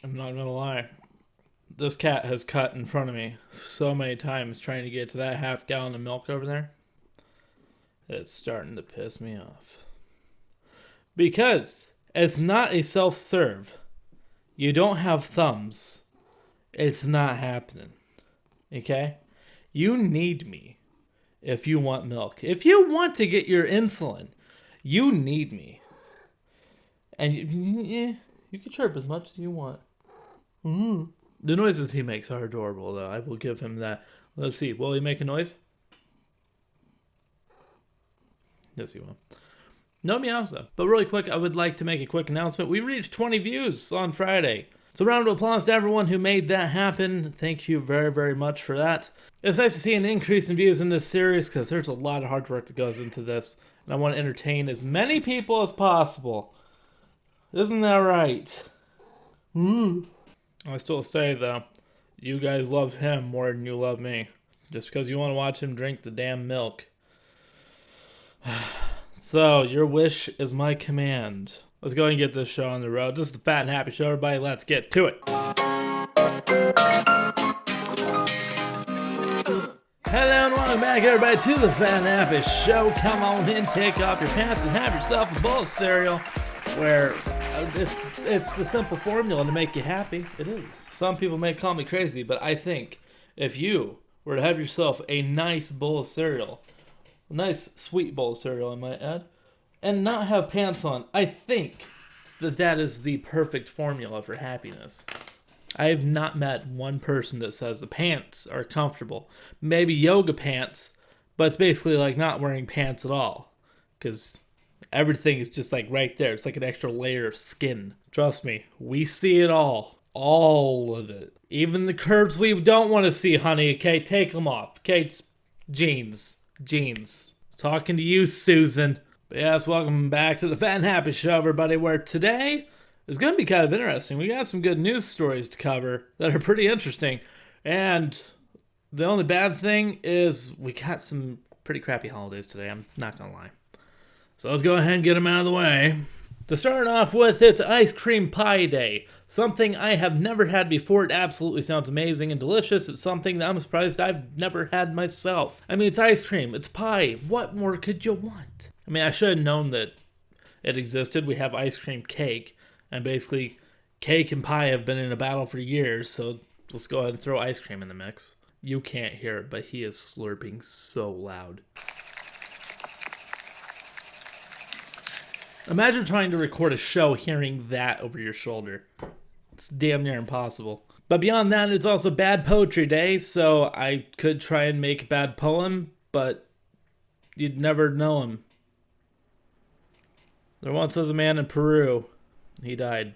I'm not gonna lie. This cat has cut in front of me so many times trying to get to that half gallon of milk over there. It's starting to piss me off. Because it's not a self-serve. You don't have thumbs. It's not happening. Okay? You need me if you want milk. If you want to get your insulin, you need me. And you can chirp as much as you want. Mm. The noises he makes are adorable, though. I will give him that. Let's see. Will he make a noise? Yes, he will. No meows, though. But really quick, I would like to make a quick announcement. We reached 20 views on Friday. So round of applause to everyone who made that happen. Thank you very, very much for that. It's nice to see an increase in views in this series because there's a lot of hard work that goes into this. And I want to entertain as many people as possible. Isn't that right? I still say, though, you guys love him more than you love me. Just because you want to watch him drink the damn milk. So, your wish is my command. Let's go ahead and get this show on the road. This is the Fat and Happy Show, everybody. Let's get to it. Hello and welcome back, everybody, to the Fat and Happy Show. Come on in, take off your pants, and have yourself a bowl of cereal where it's the simple formula to make you happy. It is. Some people may call me crazy, but I think if you were to have yourself a nice bowl of cereal, a nice sweet bowl of cereal, I might add, and not have pants on, I think that is the perfect formula for happiness. I have not met one person that says the pants are comfortable. Maybe yoga pants, but it's basically like not wearing pants at all. Because everything is just like right there. It's like an extra layer of skin. Trust me, we see it all. All of it. Even the curves we don't want to see, honey. Okay, take them off. Okay, jeans. Talking to you, Susan. But yes, welcome back to the Fat and Happy Show, everybody, where today is going to be kind of interesting. We got some good news stories to cover that are pretty interesting. And the only bad thing is we got some pretty crappy holidays today. I'm not going to lie. So let's go ahead and get them out of the way. To start off with, it's Ice Cream Pie Day. Something I have never had before. It absolutely sounds amazing and delicious. It's something that I'm surprised I've never had myself. I mean, it's ice cream. It's pie. What more could you want? I mean, I should have known that it existed. We have ice cream cake. And basically, cake and pie have been in a battle for years. So let's go ahead and throw ice cream in the mix. You can't hear it, but he is slurping so loud. Imagine trying to record a show hearing that over your shoulder. It's damn near impossible. But beyond that, it's also Bad Poetry Day, so I could try and make a bad poem, but you'd never know him. There once was a man in Peru. He died.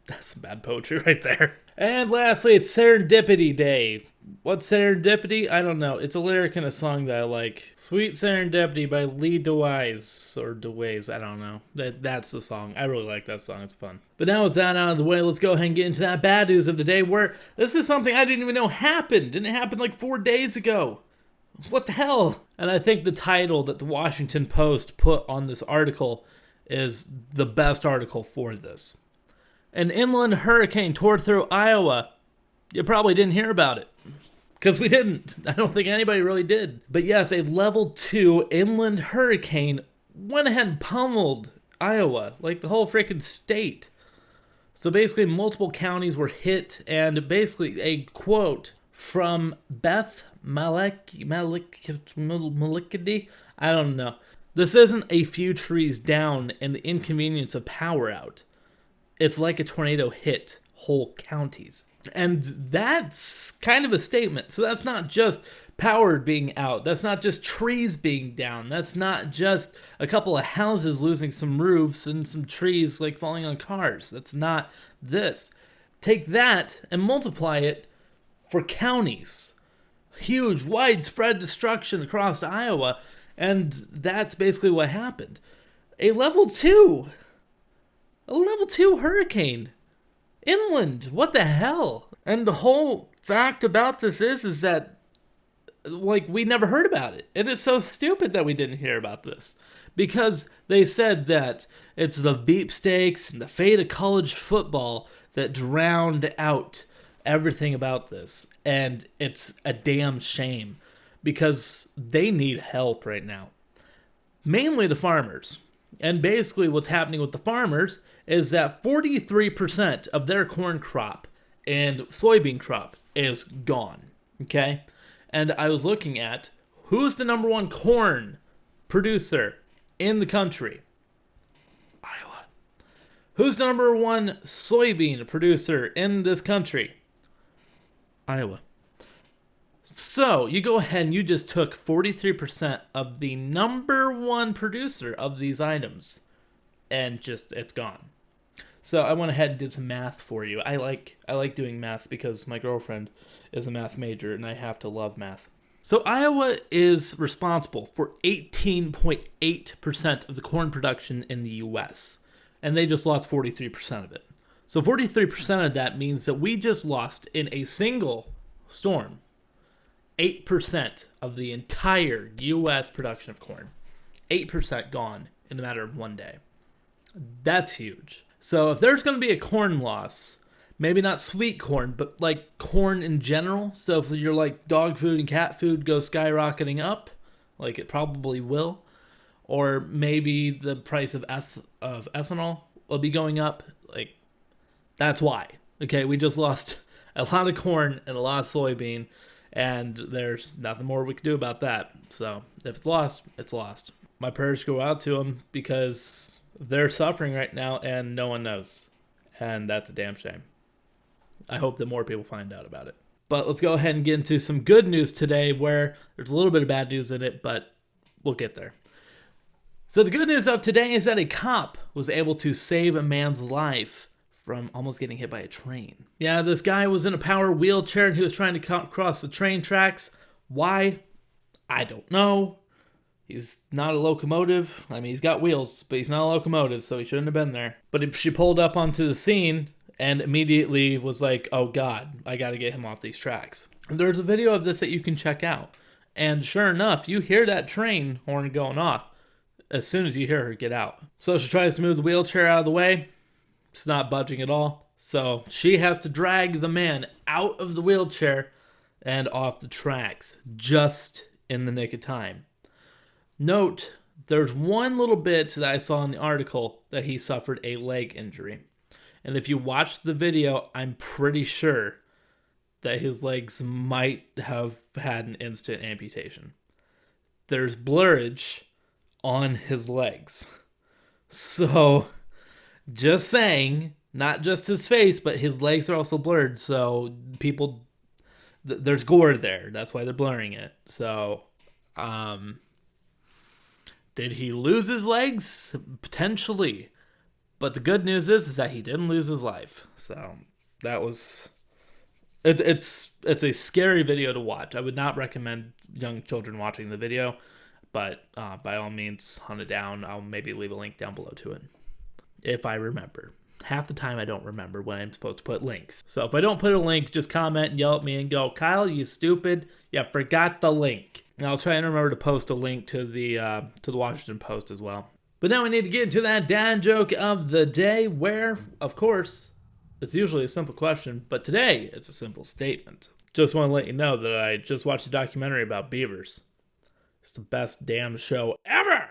That's some bad poetry right there. And lastly, it's Serendipity Day. What's serendipity? I don't know. It's a lyric in a song that I like. Sweet Serendipity by Lee DeWyze. Or DeWyze, I don't know. That's the song. I really like that song. It's fun. But now with that out of the way, let's go ahead and get into that bad news of the day, where this is something I didn't even know happened. Didn't happen like 4 days ago. What the hell? And I think the title that the Washington Post put on this article is the best article for this. An inland hurricane tore through Iowa. You probably didn't hear about it. Because we didn't. I don't think anybody really did. But yes, a level 2 inland hurricane went ahead and pummeled Iowa. Like the whole freaking state. So basically multiple counties were hit. And basically a quote from Beth Malikady. I don't know. This isn't a few trees down and the inconvenience of power out. It's like a tornado hit whole counties. And that's kind of a statement. So that's not just power being out. That's not just trees being down. That's not just a couple of houses losing some roofs and some trees like falling on cars. That's not this. Take that and multiply it for counties. Huge, widespread destruction across Iowa. And that's basically what happened. A level 2 hurricane. Inland. What the hell? And the whole fact about this is that, like, we never heard about it. It is so stupid that we didn't hear about this. Because they said that it's the beepstakes and the fate of college football that drowned out everything about this. And it's a damn shame because they need help right now. Mainly the farmers. And basically what's happening with the farmers is that 43% of their corn crop and soybean crop is gone. Okay? And I was looking at who's the number one corn producer in the country? Iowa. Who's the number one soybean producer in this country? Iowa. So you go ahead and you just took 43% of the number one producer of these items and just it's gone. So I went ahead and did some math for you. I like doing math because my girlfriend is a math major and I have to love math. So Iowa is responsible for 18.8% of the corn production in the U.S. And they just lost 43% of it. So 43% of that means that we just lost in a single storm 8% of the entire U.S. production of corn. 8% gone in a matter of one day. That's huge. So if there's going to be a corn loss, maybe not sweet corn, but like corn in general. So if you're like dog food and cat food go skyrocketing up, like it probably will, or maybe the price of ethanol will be going up, like that's why. Okay, we just lost a lot of corn and a lot of soybean, and there's nothing more we can do about that. So if it's lost, it's lost. My prayers go out to them because they're suffering right now and no one knows. And that's a damn shame. I hope that more people find out about it. But let's go ahead and get into some good news today where there's a little bit of bad news in it, but we'll get there. So the good news of today is that a cop was able to save a man's life from almost getting hit by a train. Yeah, this guy was in a power wheelchair and he was trying to cross the train tracks. Why? I don't know. He's not a locomotive. I mean, he's got wheels, but he's not a locomotive, so he shouldn't have been there. But she pulled up onto the scene and immediately was like, oh God, I got to get him off these tracks. And there's a video of this that you can check out. And sure enough, you hear that train horn going off as soon as you hear her get out. So she tries to move the wheelchair out of the way. It's not budging at all. So she has to drag the man out of the wheelchair and off the tracks just in the nick of time. Note, there's one little bit that I saw in the article that he suffered a leg injury. And if you watch the video, I'm pretty sure that his legs might have had an instant amputation. There's blurrage on his legs. So, just saying, not just his face, but his legs are also blurred. So, there's gore there. That's why they're blurring it. So, did he lose his legs? Potentially. But the good news is that he didn't lose his life. So that was... It's a scary video to watch. I would not recommend young children watching the video. But by all means, hunt it down. I'll maybe leave a link down below to it. If I remember. Half the time I don't remember when I'm supposed to put links. So if I don't put a link, just comment and yell at me and go, Kyle, you stupid. You forgot the link. And I'll try and remember to post a link to the Washington Post as well. But now we need to get into that dad joke of the day where, of course, it's usually a simple question, but today it's a simple statement. Just want to let you know that I just watched a documentary about beavers. It's the best damn show ever!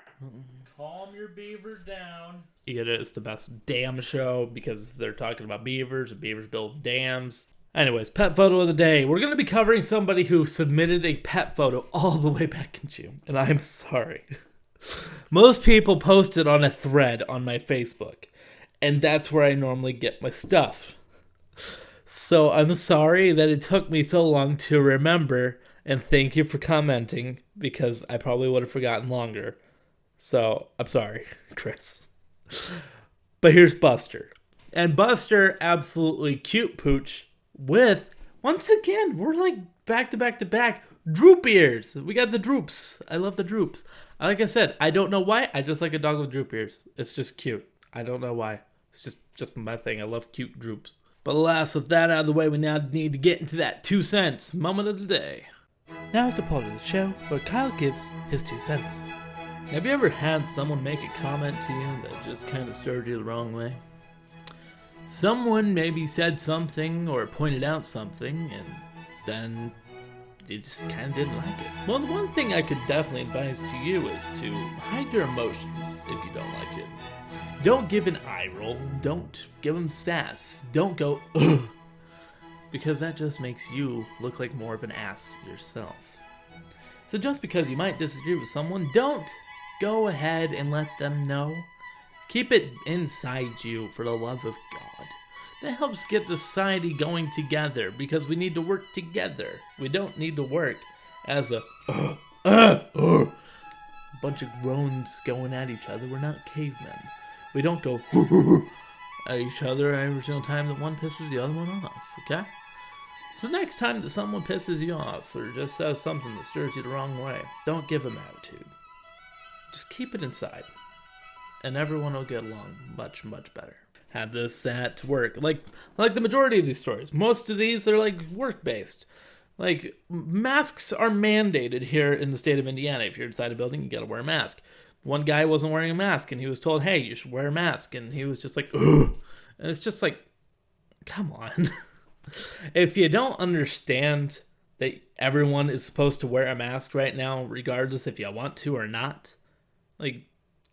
Calm your beaver down. It is the best damn show because they're talking about beavers and beavers build dams. Anyways, pet photo of the day. We're going to be covering somebody who submitted a pet photo all the way back in June. And I'm sorry. Most people post it on a thread on my Facebook. And that's where I normally get my stuff. So I'm sorry that it took me so long to remember. And thank you for commenting because I probably would have forgotten longer. So I'm sorry, Chris. But here's Buster. And Buster, absolutely cute pooch. With, once again, we're like back to back to back droop ears. We got the droops. I love the droops. Like I said, I don't know why. I just like a dog with droop ears. It's just cute. I don't know why. It's just my thing. I love cute droops. But alas, with that out of the way, we now need to get into that 2 cents moment of the day. Now's the part of the show where Kyle gives his 2 cents. Have you ever had someone make a comment to you that just kind of stirred you the wrong way? Someone maybe said something or pointed out something, and then you just kind of didn't like it. Well, the one thing I could definitely advise to you is to hide your emotions if you don't like it. Don't give an eye roll. Don't give them sass. Don't go, ugh, because that just makes you look like more of an ass yourself. So just because you might disagree with someone, don't go ahead and let them know. Keep it inside you, for the love of God. That helps get the society going together, because we need to work together. We don't need to work as a bunch of groans going at each other. We're not cavemen. We don't go at each other every single time that one pisses the other one off, okay? So next time that someone pisses you off or just says something that stirs you the wrong way, don't give them attitude. Just keep it inside, and everyone will get along much, much better. Have this at work. Like the majority of these stories. Most of these are like work-based. Like, masks are mandated here in the state of Indiana. If you're inside a building, you gotta wear a mask. One guy wasn't wearing a mask, and he was told, hey, you should wear a mask. And he was just like, ugh. And it's just like, come on. If you don't understand that everyone is supposed to wear a mask right now, regardless if you want to or not, like,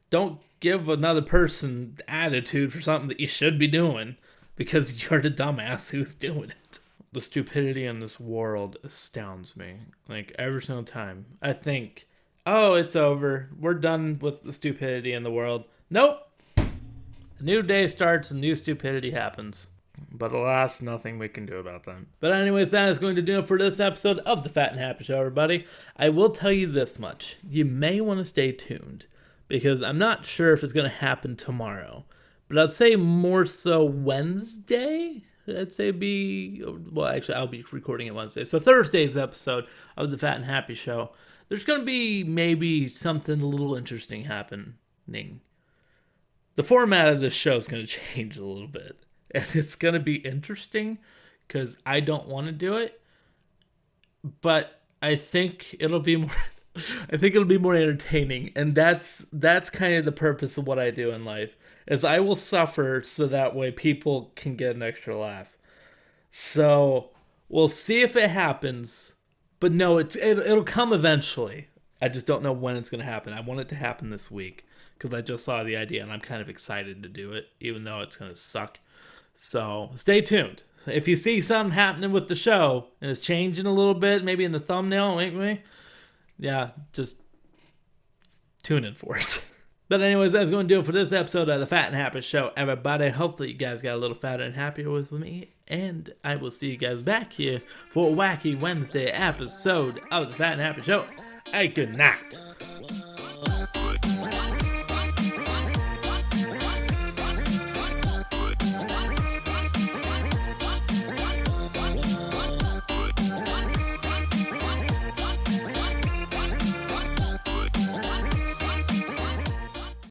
don't give another person attitude for something that you should be doing because you're the dumbass who's doing it. The stupidity in this world astounds me. Like, every single time I think, oh, it's over, we're done with the stupidity in the world. Nope. A new day starts and new stupidity happens. But alas, nothing we can do about that. But anyways, that is going to do it for this episode of the Fat and Happy Show, everybody. I will tell you this much. You may want to stay tuned, because I'm not sure if it's going to happen tomorrow. But I'd say more so Wednesday. I'd say actually, I'll be recording it Wednesday. So Thursday's episode of the Fat and Happy Show, there's going to be maybe something a little interesting happening. The format of this show is going to change a little bit. And it's going to be interesting because I don't want to do it. But I think it'll be more entertaining. And that's kind of the purpose of what I do in life, is I will suffer so that way people can get an extra laugh. So we'll see if it happens. But no, it'll come eventually. I just don't know when it's going to happen. I want it to happen this week because I just saw the idea and I'm kind of excited to do it, even though it's going to suck. So stay tuned. If you see something happening with the show and it's changing a little bit, maybe in the thumbnail, maybe, yeah, just tune in for it. But anyways, that's going to do it for this episode of the Fat and Happy Show, everybody. Hopefully you guys got a little fatter and happier with me, and I will see you guys back here for a wacky Wednesday episode of the Fat and Happy Show. Hey, good night.